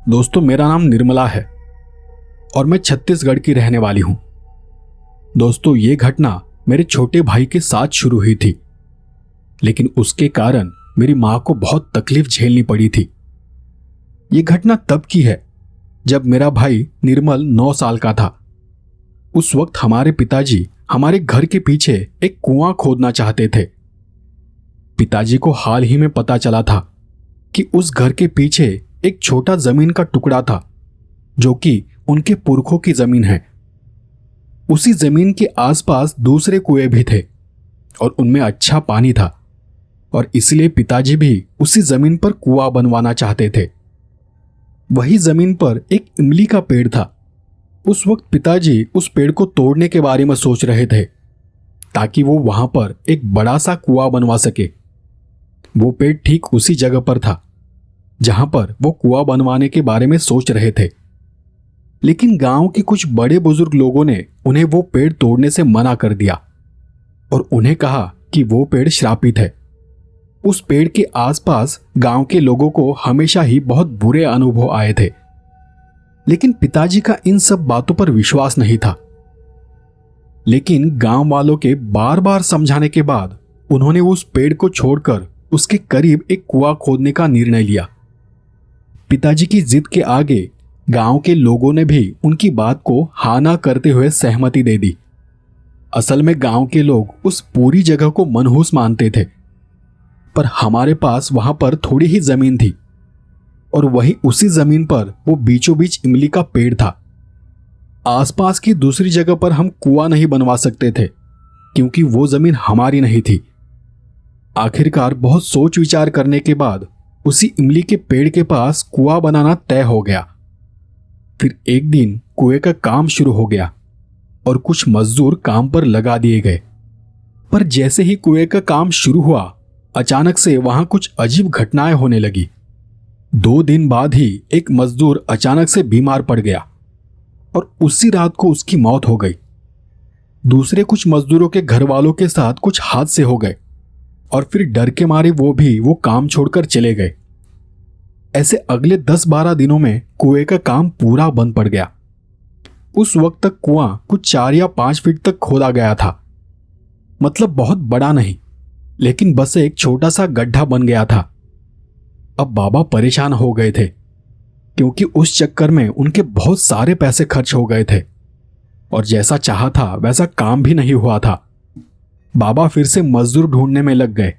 दोस्तों, मेरा नाम निर्मला है और मैं छत्तीसगढ़ की रहने वाली हूं। दोस्तों, ये घटना मेरे छोटे भाई के साथ शुरू हुई थी, लेकिन उसके कारण मेरी मां को बहुत तकलीफ झेलनी पड़ी थी। ये घटना तब की है जब मेरा भाई निर्मल 9 साल का था। उस वक्त हमारे पिताजी हमारे घर के पीछे एक कुआं खोदना चाहते थे। पिताजी को हाल ही में पता चला था कि उस घर के पीछे एक छोटा जमीन का टुकड़ा था जो कि उनके पुरखों की जमीन है। उसी जमीन के आसपास दूसरे कुएं भी थे और उनमें अच्छा पानी था, और इसलिए पिताजी भी उसी जमीन पर कुआं बनवाना चाहते थे। वही जमीन पर एक इमली का पेड़ था। उस वक्त पिताजी उस पेड़ को तोड़ने के बारे में सोच रहे थे ताकि वो वहां पर एक बड़ा सा कुआं बनवा सके। वो पेड़ ठीक उसी जगह पर था जहां पर वो कुआं बनवाने के बारे में सोच रहे थे, लेकिन गांव के कुछ बड़े बुजुर्ग लोगों ने उन्हें वो पेड़ तोड़ने से मना कर दिया और उन्हें कहा कि वो पेड़ श्रापित है। उस पेड़ के आसपास गांव के लोगों को हमेशा ही बहुत बुरे अनुभव आए थे, लेकिन पिताजी का इन सब बातों पर विश्वास नहीं था। लेकिन गांव वालों के बार बार समझाने के बाद उन्होंने उस पेड़ को छोड़कर उसके करीब एक कुआं खोदने का निर्णय लिया। पिताजी की जिद के आगे गांव के लोगों ने भी उनकी बात को हाँ ना करते हुए सहमति दे दी। असल में गांव के लोग उस पूरी जगह को मनहूस मानते थे, पर हमारे पास वहां पर थोड़ी ही जमीन थी और वही उसी जमीन पर वो बीचों बीच इमली का पेड़ था। आसपास की दूसरी जगह पर हम कुआं नहीं बनवा सकते थे क्योंकि वो जमीन हमारी नहीं थी। आखिरकार बहुत सोच विचार करने के बाद उसी इमली के पेड़ के पास कुआं बनाना तय हो गया। फिर एक दिन कुएं का काम शुरू हो गया और कुछ मजदूर काम पर लगा दिए गए। पर जैसे ही कुएं का काम शुरू हुआ, अचानक से वहां कुछ अजीब घटनाएं होने लगी। 2 दिन बाद ही एक मजदूर अचानक से बीमार पड़ गया और उसी रात को उसकी मौत हो गई। दूसरे कुछ मजदूरों के घर वालों के साथ कुछ हादसे हो गए और फिर डर के मारे वो काम छोड़कर चले गए। ऐसे अगले 10-12 दिनों में कुएं का काम पूरा बंद पड़ गया। उस वक्त तक कुआं कुछ 4 या 5 फीट तक खोदा गया था, मतलब बहुत बड़ा नहीं, लेकिन बस एक छोटा सा गड्ढा बन गया था। अब बाबा परेशान हो गए थे क्योंकि उस चक्कर में उनके बहुत सारे पैसे खर्च हो गए थे और जैसा चाहा था वैसा काम भी नहीं हुआ था। बाबा फिर से मजदूर ढूंढने में लग गए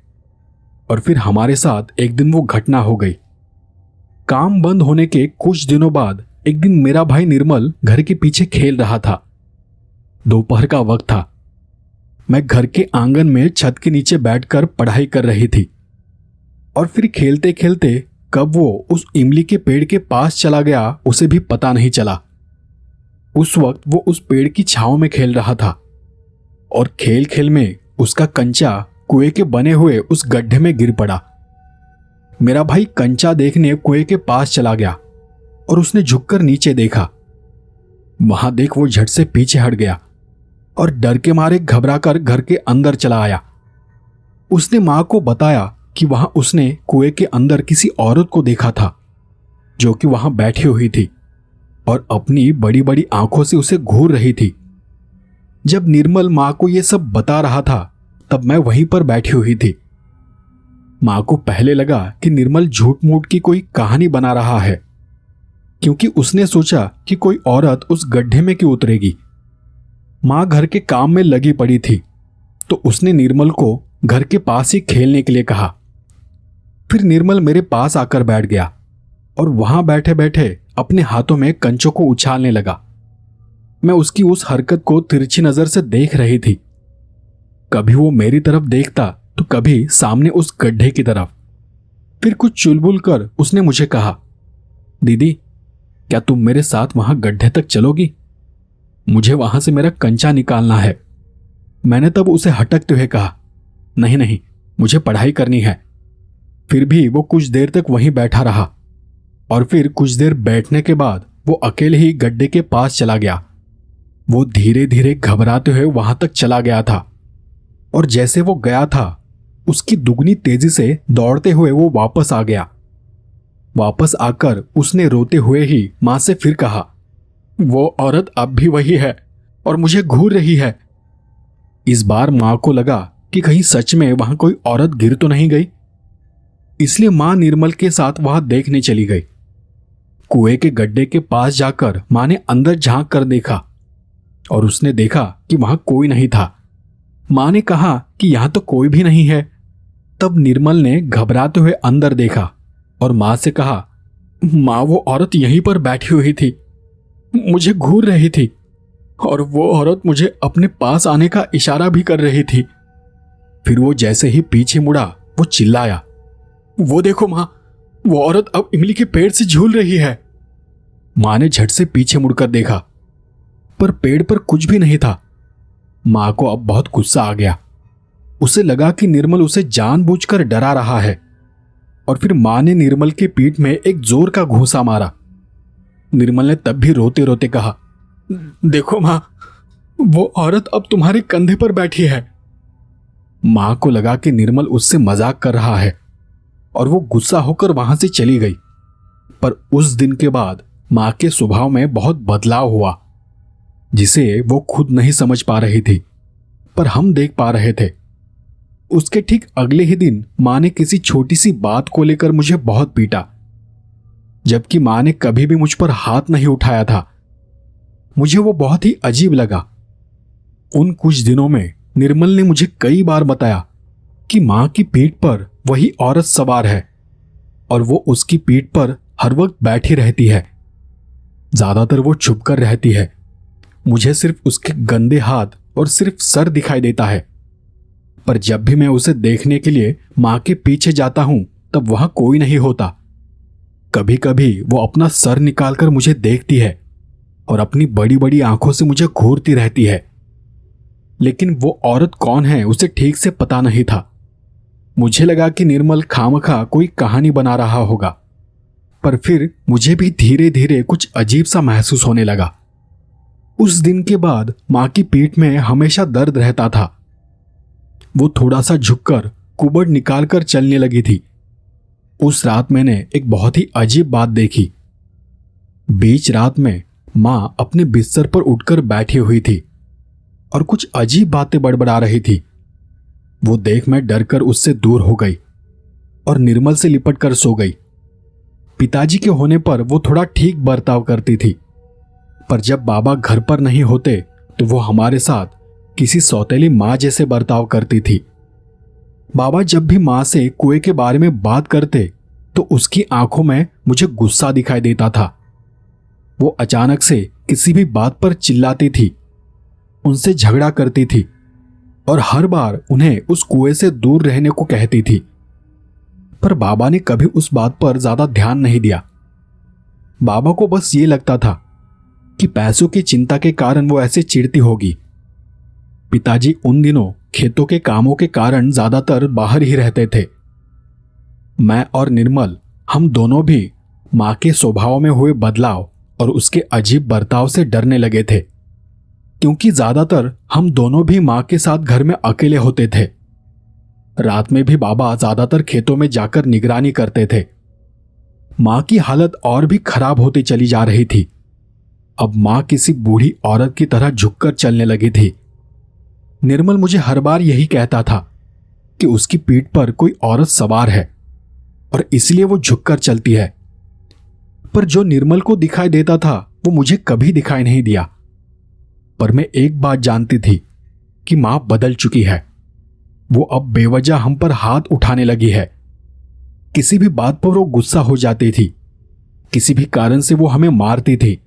और फिर हमारे साथ एक दिन वो घटना हो गई। काम बंद होने के कुछ दिनों बाद एक दिन मेरा भाई निर्मल घर के पीछे खेल रहा था। दोपहर का वक्त था। मैं घर के आंगन में छत के नीचे बैठकर पढ़ाई कर रही थी और फिर खेलते खेलते कब वो उस इमली के पेड़ के पास चला गया उसे भी पता नहीं चला। उस वक्त वो उस पेड़ की छांव में खेल रहा था और खेल खेल में उसका कंचा कुएं के बने हुए उस गड्ढे में गिर पड़ा। मेरा भाई कंचा देखने कुएं के पास चला गया और उसने झुककर नीचे देखा। वहां देख वो झट से पीछे हट गया और डर के मारे घबराकर घर के अंदर चला आया। उसने मां को बताया कि वहां उसने कुएं के अंदर किसी औरत को देखा था जो कि वहां बैठी हुई थी और अपनी बड़ी बड़ी आंखों से उसे घूर रही थी। जब निर्मल मां को यह सब बता रहा था तब मैं वहीं पर बैठी हुई थी। मां को पहले लगा कि निर्मल झूठ मूठ की कोई कहानी बना रहा है, क्योंकि उसने सोचा कि कोई औरत उस गड्ढे में क्यों उतरेगी। मां घर के काम में लगी पड़ी थी तो उसने निर्मल को घर के पास ही खेलने के लिए कहा। फिर निर्मल मेरे पास आकर बैठ गया और वहां बैठे बैठे अपने हाथों में कंचों को उछालने लगा। मैं उसकी उस हरकत को तिरछी नजर से देख रही थी। कभी वो मेरी तरफ देखता तो कभी सामने उस गड्ढे की तरफ। फिर कुछ चुलबुल कर उसने मुझे कहा, दीदी, क्या तुम मेरे साथ वहां गड्ढे तक चलोगी? मुझे वहां से मेरा कंचा निकालना है। मैंने तब उसे हटकते हुए कहा, नहीं नहीं, मुझे पढ़ाई करनी है। फिर भी वो कुछ देर तक वहीं बैठा रहा और फिर कुछ देर बैठने के बाद वो अकेले ही गड्ढे के पास चला गया। वो धीरे धीरे घबराते हुए वहां तक चला गया था और जैसे वो गया था उसकी दुगनी तेजी से दौड़ते हुए वो वापस आ गया। वापस आकर उसने रोते हुए ही मां से फिर कहा, वो औरत अब भी वही है और मुझे घूर रही है। इस बार मां को लगा कि कहीं सच में वहां कोई औरत गिर तो नहीं गई, इसलिए मां निर्मल के साथ वहां देखने चली गई। कुएं के गड्ढे के पास जाकर मां ने अंदर झांक कर देखा और उसने देखा कि वहां कोई नहीं था। मां ने कहा कि यहां तो कोई भी नहीं है। तब निर्मल ने घबराते हुए अंदर देखा और मां से कहा, मां वो औरत यहीं पर बैठी हुई थी, मुझे घूर रही थी और वो औरत मुझे अपने पास आने का इशारा भी कर रही थी। फिर वो जैसे ही पीछे मुड़ा वो चिल्लाया, वो देखो मां, वो औरत अब इमली के पेड़ से झूल रही है। मां ने झट से पीछे मुड़कर देखा पर पेड़ पर कुछ भी नहीं था। मां को अब बहुत गुस्सा आ गया। उसे लगा कि निर्मल उसे जानबूझकर डरा रहा है और फिर मां ने निर्मल के पीठ में एक जोर का घूंसा मारा। निर्मल ने तब भी रोते रोते कहा, देखो मां, वो औरत अब तुम्हारे कंधे पर बैठी है। मां को लगा कि निर्मल उससे मजाक कर रहा है और वो गुस्सा होकर वहां से चली गई। पर उस दिन के बाद मां के स्वभाव में बहुत बदलाव हुआ, जिसे वो खुद नहीं समझ पा रही थी, पर हम देख पा रहे थे। उसके ठीक अगले ही दिन मां ने किसी छोटी सी बात को लेकर मुझे बहुत पीटा, जबकि मां ने कभी भी मुझ पर हाथ नहीं उठाया था। मुझे वो बहुत ही अजीब लगा। उन कुछ दिनों में निर्मल ने मुझे कई बार बताया कि मां की पीठ पर वही औरत सवार है और वो उसकी पीठ पर हर वक्त बैठी रहती है। ज्यादातर वो छुपकर रहती है। मुझे सिर्फ उसके गंदे हाथ और सिर्फ सर दिखाई देता है। पर जब भी मैं उसे देखने के लिए मां के पीछे जाता हूं तब वहां कोई नहीं होता। कभी कभी वो अपना सर निकालकर मुझे देखती है और अपनी बड़ी बड़ी आंखों से मुझे घूरती रहती है। लेकिन वो औरत कौन है उसे ठीक से पता नहीं था। मुझे लगा कि निर्मल खामखा कोई कहानी बना रहा होगा, पर फिर मुझे भी धीरे धीरे कुछ अजीब सा महसूस होने लगा। उस दिन के बाद मां की पीठ में हमेशा दर्द रहता था। वो थोड़ा सा झुककर कुबड़ निकालकर चलने लगी थी। उस रात मैंने एक बहुत ही अजीब बात देखी। बीच रात में मां अपने बिस्तर पर उठकर बैठी हुई थी और कुछ अजीब बातें बड़बड़ा रही थी। वो देख मैं डरकर उससे दूर हो गई और निर्मल से लिपट कर सो गई। पिताजी के होने पर वो थोड़ा ठीक बर्ताव करती थी, पर जब बाबा घर पर नहीं होते तो वो हमारे साथ किसी सौतेली मां जैसे बर्ताव करती थी। बाबा जब भी मां से कुएं के बारे में बात करते तो उसकी आंखों में मुझे गुस्सा दिखाई देता था। वो अचानक से किसी भी बात पर चिल्लाती थी, उनसे झगड़ा करती थी और हर बार उन्हें उस कुएं से दूर रहने को कहती थी। पर बाबा ने कभी उस बात पर ज्यादा ध्यान नहीं दिया। बाबा को बस ये लगता था कि पैसों की चिंता के कारण वो ऐसे चिढ़ती होगी। पिताजी उन दिनों खेतों के कामों के कारण ज्यादातर बाहर ही रहते थे। मैं और निर्मल, हम दोनों भी मां के स्वभाव में हुए बदलाव और उसके अजीब बर्ताव से डरने लगे थे, क्योंकि ज्यादातर हम दोनों भी मां के साथ घर में अकेले होते थे। रात में भी बाबा ज्यादातर खेतों में जाकर निगरानी करते थे। मां की हालत और भी खराब होती चली जा रही थी। अब मां किसी बूढ़ी औरत की तरह झुककर चलने लगी थी। निर्मल मुझे हर बार यही कहता था कि उसकी पीठ पर कोई औरत सवार है और इसलिए वो झुककर चलती है। पर जो निर्मल को दिखाई देता था वो मुझे कभी दिखाई नहीं दिया। पर मैं एक बात जानती थी कि मां बदल चुकी है। वो अब बेवजह हम पर हाथ उठाने लगी है। किसी भी बात पर वो गुस्सा हो जाती थी। किसी भी कारण से वो हमें मारती थी।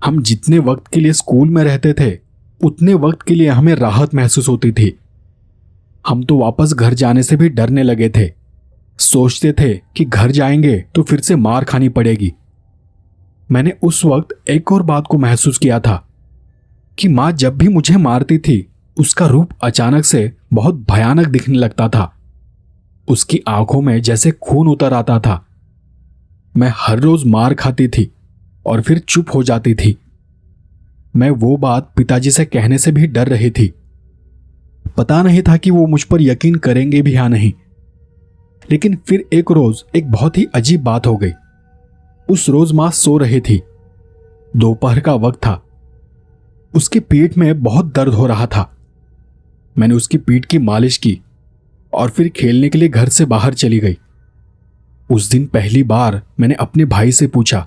हम जितने वक्त के लिए स्कूल में रहते थे उतने वक्त के लिए हमें राहत महसूस होती थी। हम तो वापस घर जाने से भी डरने लगे थे। सोचते थे कि घर जाएंगे तो फिर से मार खानी पड़ेगी। मैंने उस वक्त एक और बात को महसूस किया था कि मां जब भी मुझे मारती थी उसका रूप अचानक से बहुत भयानक दिखने लगता था। उसकी आंखों में जैसे खून उतर आता था। मैं हर रोज मार खाती थी और फिर चुप हो जाती थी। मैं वो बात पिताजी से कहने से भी डर रही थी। पता नहीं था कि वो मुझ पर यकीन करेंगे भी या नहीं। लेकिन फिर एक रोज एक बहुत ही अजीब बात हो गई। उस रोज मां सो रही थी। दोपहर का वक्त था। उसके पेट में बहुत दर्द हो रहा था। मैंने उसकी पीठ की मालिश की और फिर खेलने के लिए घर से बाहर चली गई। उस दिन पहली बार मैंने अपने भाई से पूछा,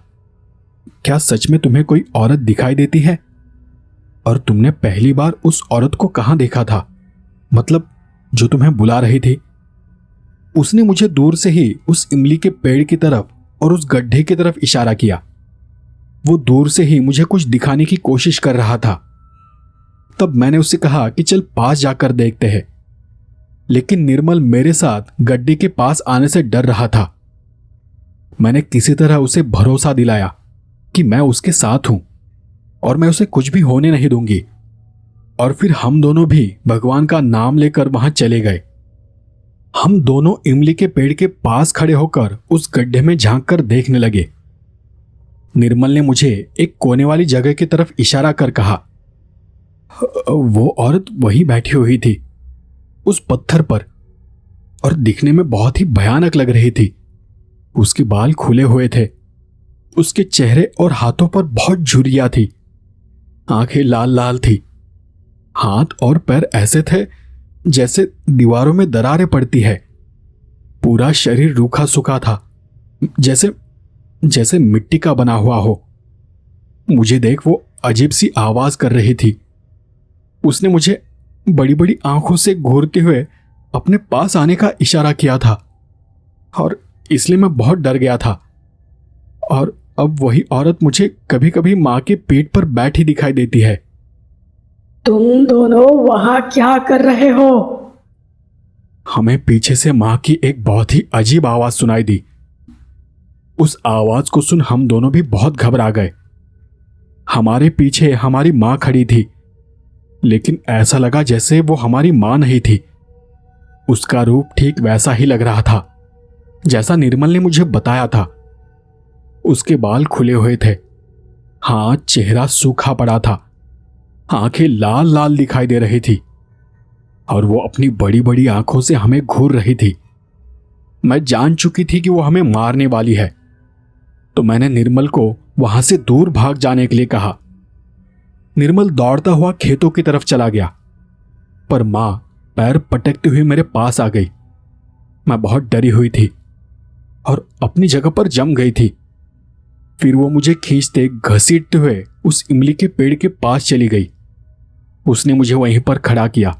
क्या सच में तुम्हें कोई औरत दिखाई देती है? और तुमने पहली बार उस औरत को कहां देखा था? मतलब जो तुम्हें बुला रही थी। उसने मुझे दूर से ही उस इमली के पेड़ की तरफ और उस गड्ढे की तरफ इशारा किया। वो दूर से ही मुझे कुछ दिखाने की कोशिश कर रहा था। तब मैंने उससे कहा कि चल पास जाकर देखते हैं, लेकिन निर्मल मेरे साथ गड्ढे के पास आने से डर रहा था। मैंने किसी तरह उसे भरोसा दिलाया कि मैं उसके साथ हूं और मैं उसे कुछ भी होने नहीं दूंगी। और फिर हम दोनों भी भगवान का नाम लेकर वहां चले गए। हम दोनों इमली के पेड़ के पास खड़े होकर उस गड्ढे में झांक कर देखने लगे। निर्मल ने मुझे एक कोने वाली जगह की तरफ इशारा कर कहा। वो औरत वहीं बैठी हुई थी, उस पत्थर पर, और दिखने में बहुत ही भयानक लग रही थी। उसके बाल खुले हुए थे। उसके चेहरे और हाथों पर बहुत झुर्रियां थी। आंखें लाल लाल थी। हाथ और पैर ऐसे थे जैसे दीवारों में दरारें पड़ती है। पूरा शरीर रूखा सूखा था, जैसे जैसे मिट्टी का बना हुआ हो। मुझे देख वो अजीब सी आवाज कर रही थी। उसने मुझे बड़ी बड़ी आंखों से घूरते हुए अपने पास आने का इशारा किया था, और इसलिए मैं बहुत डर गया था। और अब वही औरत मुझे कभी कभी मां के पेट पर बैठी दिखाई देती है। तुम दोनों वहां क्या कर रहे हो? हमें पीछे से मां की एक बहुत ही अजीब आवाज सुनाई दी। उस आवाज को सुन हम दोनों भी बहुत घबरा गए। हमारे पीछे हमारी मां खड़ी थी, लेकिन ऐसा लगा जैसे वो हमारी मां नहीं थी। उसका रूप ठीक वैसा ही लग रहा था जैसा निर्मल ने मुझे बताया था। उसके बाल खुले हुए थे। हाथ चेहरा सूखा पड़ा था। आंखें लाल लाल दिखाई दे रही थी, और वो अपनी बड़ी बड़ी आंखों से हमें घूर रही थी। मैं जान चुकी थी कि वो हमें मारने वाली है, तो मैंने निर्मल को वहां से दूर भाग जाने के लिए कहा। निर्मल दौड़ता हुआ खेतों की तरफ चला गया, पर मां पैर पटकते हुए मेरे पास आ गई। मैं बहुत डरी हुई थी और अपनी जगह पर जम गई थी। फिर वो मुझे खींचते घसीटते हुए उस इमली के पेड़ के पास चली गई। उसने मुझे वहीं पर खड़ा किया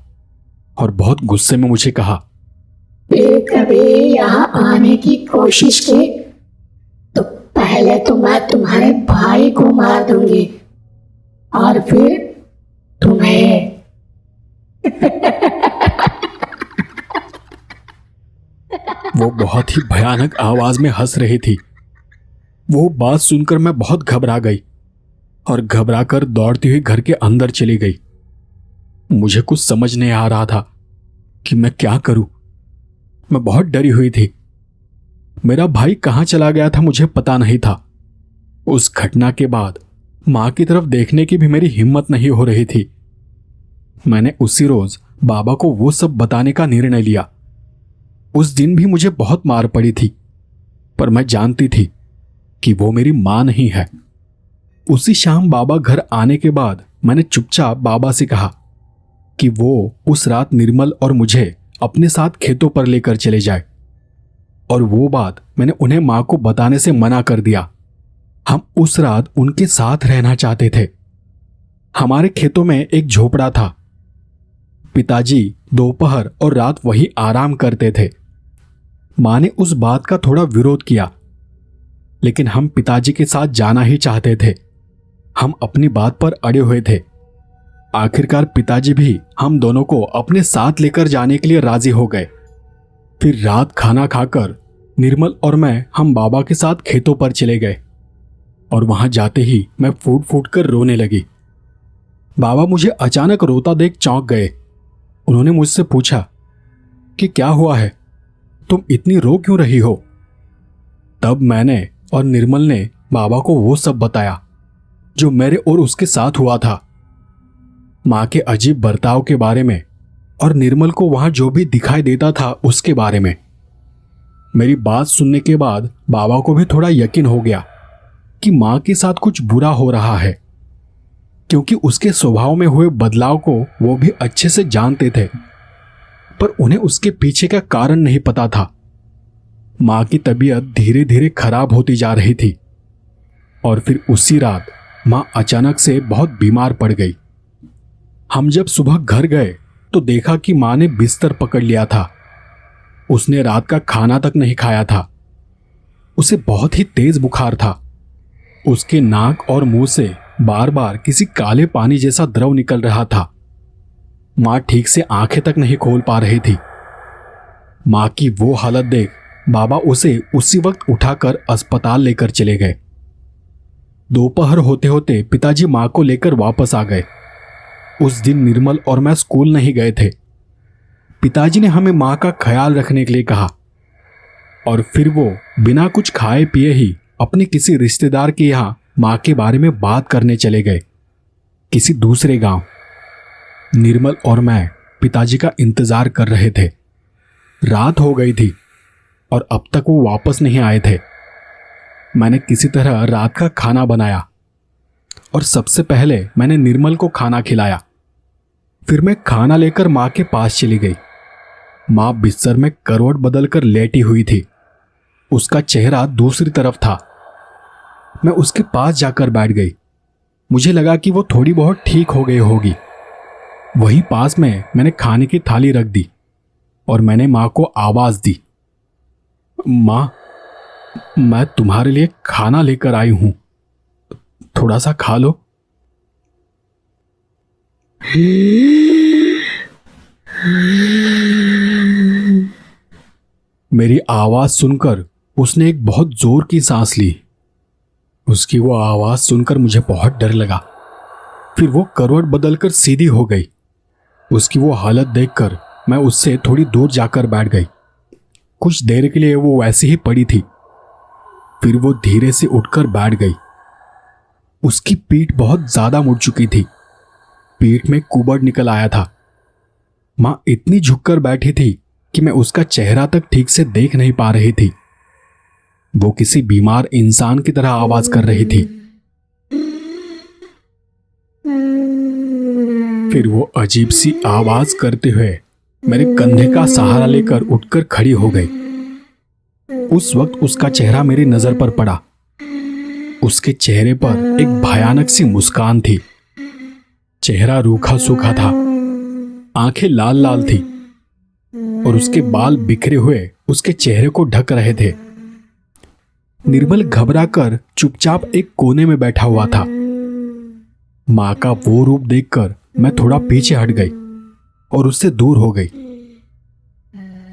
और बहुत गुस्से में मुझे कहा, फिर कभी यहाँ आने की कोशिश की तो पहले तो मैं तुम्हारे भाई को मार दूंगी और फिर तुम्हें। वो बहुत ही भयानक आवाज में हंस रही थी। वो बात सुनकर मैं बहुत घबरा गई और घबराकर दौड़ती हुई घर के अंदर चली गई। मुझे कुछ समझ नहीं आ रहा था कि मैं क्या करूं। मैं बहुत डरी हुई थी। मेरा भाई कहां चला गया था मुझे पता नहीं था। उस घटना के बाद मां की तरफ देखने की भी मेरी हिम्मत नहीं हो रही थी। मैंने उसी रोज बाबा को वो सब बताने का निर्णय लिया। उस दिन भी मुझे बहुत मार पड़ी थी, पर मैं जानती थी कि वो मेरी मां नहीं है। उसी शाम बाबा घर आने के बाद मैंने चुपचाप बाबा से कहा कि वो उस रात निर्मल और मुझे अपने साथ खेतों पर लेकर चले जाए, और वो बात मैंने उन्हें मां को बताने से मना कर दिया। हम उस रात उनके साथ रहना चाहते थे। हमारे खेतों में एक झोपड़ा था। पिताजी दोपहर और रात वहीं आराम करते थे। मां ने उस बात का थोड़ा विरोध किया, लेकिन हम पिताजी के साथ जाना ही चाहते थे। हम अपनी बात पर अड़े हुए थे। आखिरकार पिताजी भी हम दोनों को अपने साथ लेकर जाने के लिए राजी हो गए। फिर रात खाना खाकर निर्मल और मैं हम बाबा के साथ खेतों पर चले गए, और वहां जाते ही मैं फूट फूट कर रोने लगी। बाबा मुझे अचानक रोता देख चौंक गए। उन्होंने मुझसे पूछा कि क्या हुआ है, तुम इतनी रो क्यों रही हो? तब मैंने और निर्मल ने बाबा को वो सब बताया जो मेरे और उसके साथ हुआ था। मां के अजीब बर्ताव के बारे में और निर्मल को वहां जो भी दिखाई देता था उसके बारे में। मेरी बात सुनने के बाद बाबा को भी थोड़ा यकीन हो गया कि मां के साथ कुछ बुरा हो रहा है, क्योंकि उसके स्वभाव में हुए बदलाव को वो भी अच्छे से जानते थे, पर उन्हें उसके पीछे का कारण नहीं पता था। मां की तबीयत धीरे धीरे खराब होती जा रही थी और फिर उसी रात मां अचानक से बहुत बीमार पड़ गई। हम जब सुबह घर गए तो देखा कि मां ने बिस्तर पकड़ लिया था। उसने रात का खाना तक नहीं खाया था। उसे बहुत ही तेज बुखार था। उसके नाक और मुंह से बार बार किसी काले पानी जैसा द्रव निकल रहा था। मां ठीक से आंखें तक नहीं खोल पा रही थी। मां की वो हालत देख बाबा उसे उसी वक्त उठाकर अस्पताल लेकर चले गए। दोपहर होते होते पिताजी मां को लेकर वापस आ गए। उस दिन निर्मल और मैं स्कूल नहीं गए थे। पिताजी ने हमें मां का ख्याल रखने के लिए कहा और फिर वो बिना कुछ खाए पिए ही अपने किसी रिश्तेदार के यहां मां के बारे में बात करने चले गए, किसी दूसरे गांव। निर्मल और मैं पिताजी का इंतजार कर रहे थे। रात हो गई थी और अब तक वो वापस नहीं आए थे। मैंने किसी तरह रात का खाना बनाया और सबसे पहले मैंने निर्मल को खाना खिलाया। फिर मैं खाना लेकर मां के पास चली गई। मां बिस्तर में करवट बदलकर लेटी हुई थी। उसका चेहरा दूसरी तरफ था। मैं उसके पास जाकर बैठ गई। मुझे लगा कि वो थोड़ी बहुत ठीक हो गई होगी। वहीं पास में मैंने खाने की थाली रख दी और मैंने मां को आवाज दी, मां, मैं तुम्हारे लिए खाना लेकर आई हूं, थोड़ा सा खा लो। मेरी आवाज सुनकर उसने एक बहुत जोर की सांस ली। उसकी वो आवाज सुनकर मुझे बहुत डर लगा। फिर वो करवट बदलकर सीधी हो गई। उसकी वो हालत देखकर मैं उससे थोड़ी दूर जाकर बैठ गई। कुछ देर के लिए वो वैसे ही पड़ी थी। फिर वो धीरे से उठकर बैठ गई। उसकी पीठ बहुत ज्यादा मुड़ चुकी थी। पीठ में कुबड़ निकल आया था। मां इतनी झुककर बैठी थी कि मैं उसका चेहरा तक ठीक से देख नहीं पा रही थी। वो किसी बीमार इंसान की तरह आवाज कर रही थी। फिर वो अजीब सी आवाज करते हुए मेरे कंधे का सहारा लेकर उठकर खड़ी हो गई। उस वक्त उसका चेहरा मेरी नजर पर पड़ा। उसके चेहरे पर एक भयानक सी मुस्कान थी। चेहरा रूखा सूखा था, आंखें लाल लाल थी और उसके बाल बिखरे हुए उसके चेहरे को ढक रहे थे। निर्मल घबराकर चुपचाप एक कोने में बैठा हुआ था। मां का वो रूप देखकर मैं थोड़ा पीछे हट गई और उससे दूर हो गई।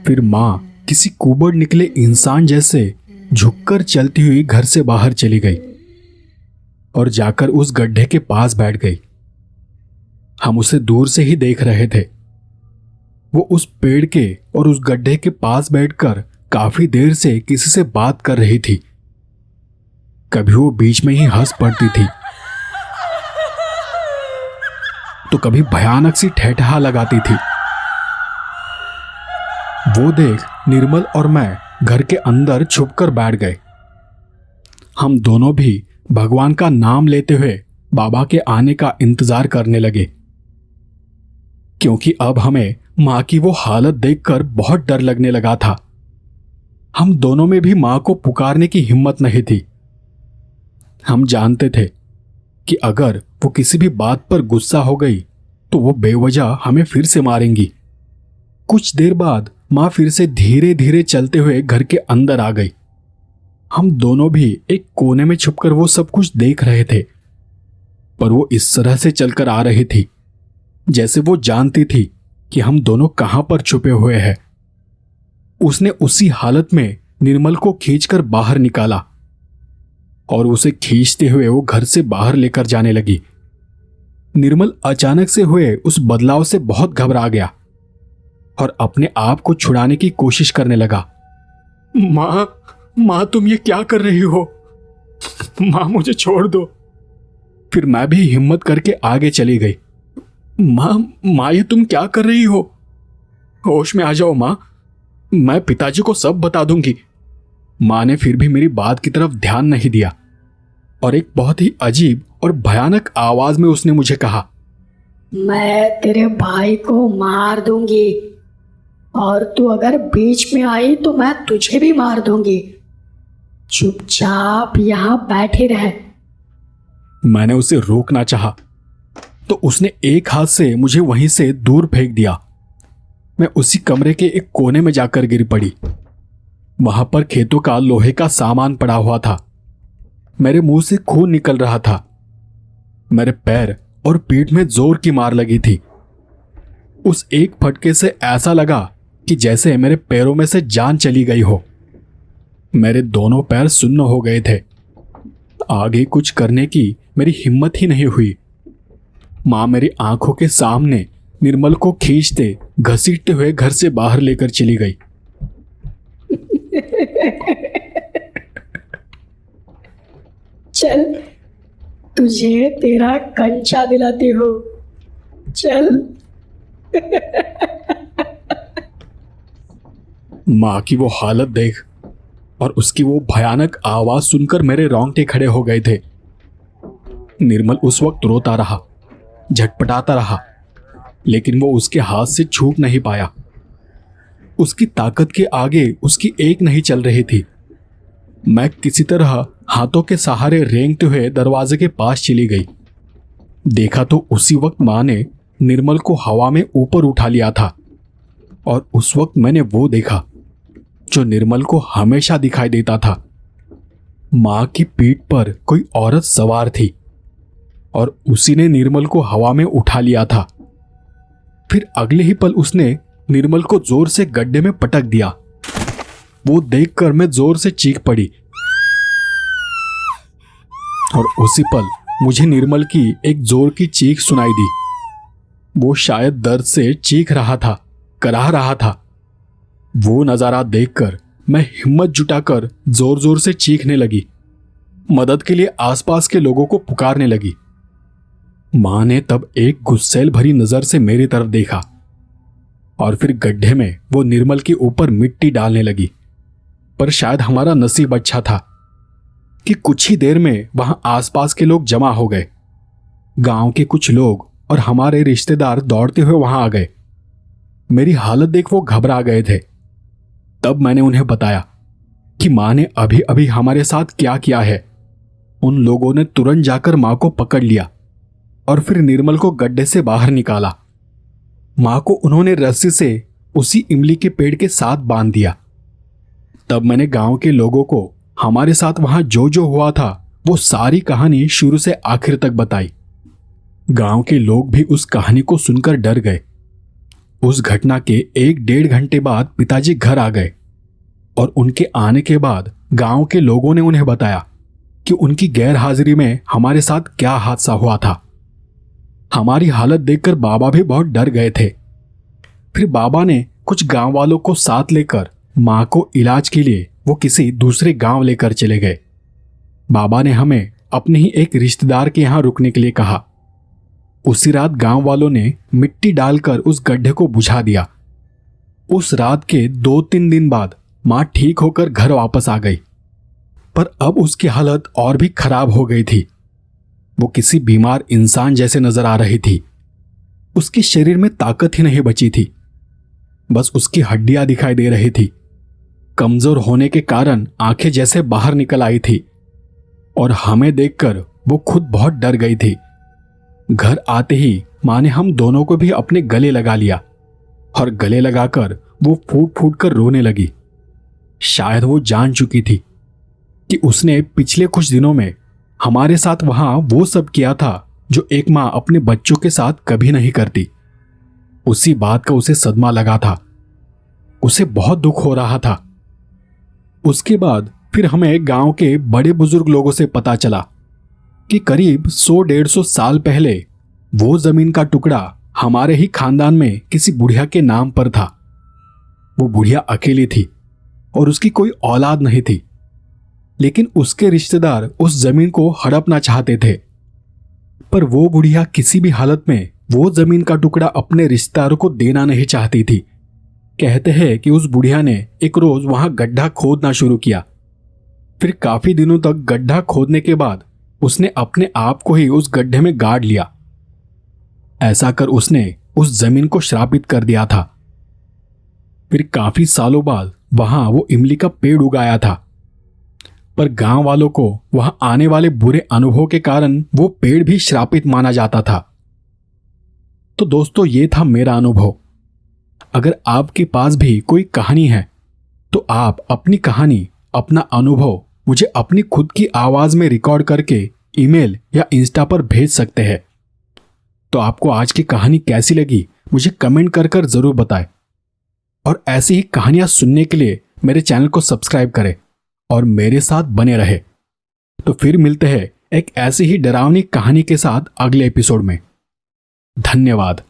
फिर मां किसी कुबड़ निकले इंसान जैसे झुककर चलती हुई घर से बाहर चली गई और जाकर उस गड्ढे के पास बैठ गई। हम उसे दूर से ही देख रहे थे। वो उस पेड़ के और उस गड्ढे के पास बैठकर काफी देर से किसी से बात कर रही थी। कभी वो बीच में ही हंस पड़ती थी तो कभी भयानक सी ठेठा लगाती थी। वो देख निर्मल और मैं घर के अंदर छुपकर बैठ गए। हम दोनों भी भगवान का नाम लेते हुए बाबा के आने का इंतजार करने लगे, क्योंकि अब हमें मां की वो हालत देखकर बहुत डर लगने लगा था। हम दोनों में भी मां को पुकारने की हिम्मत नहीं थी। हम जानते थे कि अगर वो किसी भी बात पर गुस्सा हो गई तो वो बेवजह हमें फिर से मारेंगी। कुछ देर बाद मां फिर से धीरे धीरे चलते हुए घर के अंदर आ गई। हम दोनों भी एक कोने में छुपकर वो सब कुछ देख रहे थे, पर वो इस तरह से चलकर आ रही थी जैसे वो जानती थी कि हम दोनों कहां पर छुपे हुए हैं। उसने उसी हालत में निर्मल को खींचकर बाहर निकाला और उसे खींचते हुए वो घर से बाहर लेकर जाने लगी। निर्मल अचानक से हुए उस बदलाव से बहुत घबरा गया और अपने आप को छुड़ाने की कोशिश करने लगा। मां, मां, तुम ये क्या कर रही हो? मां, मुझे छोड़ दो। फिर मैं भी हिम्मत करके आगे चली गई। मां, ये तुम क्या कर रही हो? होश में आ जाओ मां, मैं पिताजी को सब बता दूंगी। माँ ने फिर भी मेरी बात की तरफ ध्यान नहीं दिया और एक बहुत ही अजीब और भयानक आवाज में उसने मुझे कहा, मैं तेरे भाई को मार दूंगी और तू अगर बीच में आई तो मैं तुझे भी मार दूंगी। चुपचाप यहाँ बैठे रह। मैंने उसे रोकना चाहा तो उसने एक हाथ से मुझे वहीं से दूर फेंक दिया। मैं उसी कमरे के एक कोने में जाकर गिर पड़ी। वहां पर खेतों का लोहे का सामान पड़ा हुआ था। मेरे मुंह से खून निकल रहा था। मेरे पैर और पीठ में जोर की मार लगी थी। उस एक फटके से ऐसा लगा कि जैसे मेरे पैरों में से जान चली गई हो। मेरे दोनों पैर सुन्न हो गए थे। आगे कुछ करने की मेरी हिम्मत ही नहीं हुई। मां मेरी आंखों के सामने निर्मल को खींचते घसीटते हुए घर से बाहर लेकर चली गई। चल, तुझे तेरा कंचा दिलाती हूँ। चल। मां की वो हालत देख और उसकी वो भयानक आवाज सुनकर मेरे रोंगटे खड़े हो गए थे। निर्मल उस वक्त रोता रहा, झटपटाता रहा, लेकिन वो उसके हाथ से छूट नहीं पाया। उसकी ताकत के आगे उसकी एक नहीं चल रही थी। मैं किसी तरह हाथों के सहारे रेंगते हुए दरवाजे के पास चली गई। देखा तो उसी वक्त मां ने निर्मल को हवा में ऊपर उठा लिया था और उस वक्त मैंने वो देखा जो निर्मल को हमेशा दिखाई देता था। मां की पीठ पर कोई औरत सवार थी और उसी ने निर्मल को हवा में उठा लिया था। फिर अगले ही पल उसने निर्मल को जोर से गड्ढे में पटक दिया। वो देखकर मैं जोर से चीख पड़ी और उसी पल मुझे निर्मल की एक जोर की चीख सुनाई दी। वो शायद दर्द से चीख रहा था, कराह रहा था। वो नजारा देखकर मैं हिम्मत जुटाकर जोर जोर से चीखने लगी, मदद के लिए आसपास के लोगों को पुकारने लगी। मां ने तब एक गुस्सैल भरी नजर से मेरी तरफ देखा और फिर गड्ढे में वो निर्मल के ऊपर मिट्टी डालने लगी। पर शायद हमारा नसीब अच्छा था कि कुछ ही देर में वहां आसपास के लोग जमा हो गए। गांव के कुछ लोग और हमारे रिश्तेदार दौड़ते हुए वहां आ गए। मेरी हालत देख वो घबरा गए थे। तब मैंने उन्हें बताया कि मां ने अभी अभी हमारे साथ क्या किया है। उन लोगों ने तुरंत जाकर मां को पकड़ लिया और फिर निर्मल को गड्ढे से बाहर निकाला। मां को उन्होंने रस्सी से उसी इमली के पेड़ के साथ बांध दिया। तब मैंने गांव के लोगों को हमारे साथ वहां जो जो हुआ था वो सारी कहानी शुरू से आखिर तक बताई। गांव के लोग भी उस कहानी को सुनकर डर गए। उस घटना के 1-1.5 घंटे बाद पिताजी घर आ गए और उनके आने के बाद गांव के लोगों ने उन्हें बताया कि उनकी गैर हाजिरी में हमारे साथ क्या हादसा हुआ था। हमारी हालत देखकर बाबा भी बहुत डर गए थे। फिर बाबा ने कुछ गांव वालों को साथ लेकर मां को इलाज के लिए वो किसी दूसरे गांव लेकर चले गए। बाबा ने हमें अपने ही एक रिश्तेदार के यहां रुकने के लिए कहा। उसी रात गांव वालों ने मिट्टी डालकर उस गड्ढे को बुझा दिया। उस रात के 2-3 दिन बाद मां ठीक होकर घर वापस आ गई, पर अब उसकी हालत और भी खराब हो गई थी। वो किसी बीमार इंसान जैसे नजर आ रही थी। उसके शरीर में ताकत ही नहीं बची थी, बस उसकी हड्डियां दिखाई दे रही थी। कमजोर होने के कारण आंखें जैसे बाहर निकल आई थी और हमें देखकर वो खुद बहुत डर गई थी। घर आते ही मां ने हम दोनों को भी अपने गले लगा लिया और गले लगाकर वो फूट फूट कर रोने लगी। शायद वो जान चुकी थी कि उसने पिछले कुछ दिनों में हमारे साथ वहां वो सब किया था जो एक मां अपने बच्चों के साथ कभी नहीं करती। उसी बात का उसे सदमा लगा था। उसे बहुत दुख हो रहा था। उसके बाद फिर हमें गांव के बड़े बुजुर्ग लोगों से पता चला कि करीब 100-150 साल पहले वो जमीन का टुकड़ा हमारे ही खानदान में किसी बुढ़िया के नाम पर था। वो बुढ़िया अकेली थी और उसकी कोई औलाद नहीं थी, लेकिन उसके रिश्तेदार उस जमीन को हड़पना चाहते थे। पर वो बुढ़िया किसी भी हालत में वो जमीन का टुकड़ा अपने रिश्तेदारों को देना नहीं चाहती थी। कहते हैं कि उस बुढ़िया ने एक रोज वहां गड्ढा खोदना शुरू किया फिर काफी दिनों तक गड्ढा खोदने के बाद उसने अपने आप को ही उस गड्ढे में गाड़ लिया। ऐसा कर उसने उस जमीन को श्रापित कर दिया था। फिर काफी सालों बाद वहां वो इमली का पेड़ उगाया था, पर गांव वालों को वहां आने वाले बुरे अनुभव के कारण वो पेड़ भी श्रापित माना जाता था। तो दोस्तों, ये था मेरा अनुभव। अगर आपके पास भी कोई कहानी है तो आप अपनी कहानी, अपना अनुभव मुझे अपनी खुद की आवाज में रिकॉर्ड करके ईमेल या इंस्टा पर भेज सकते हैं। तो आपको आज की कहानी कैसी लगी मुझे कमेंट कर जरूर बताएं। और ऐसी ही कहानियां सुनने के लिए मेरे चैनल को सब्सक्राइब करें और मेरे साथ बने रहे। तो फिर मिलते हैं एक ऐसी ही डरावनी कहानी के साथ अगले एपिसोड में। धन्यवाद।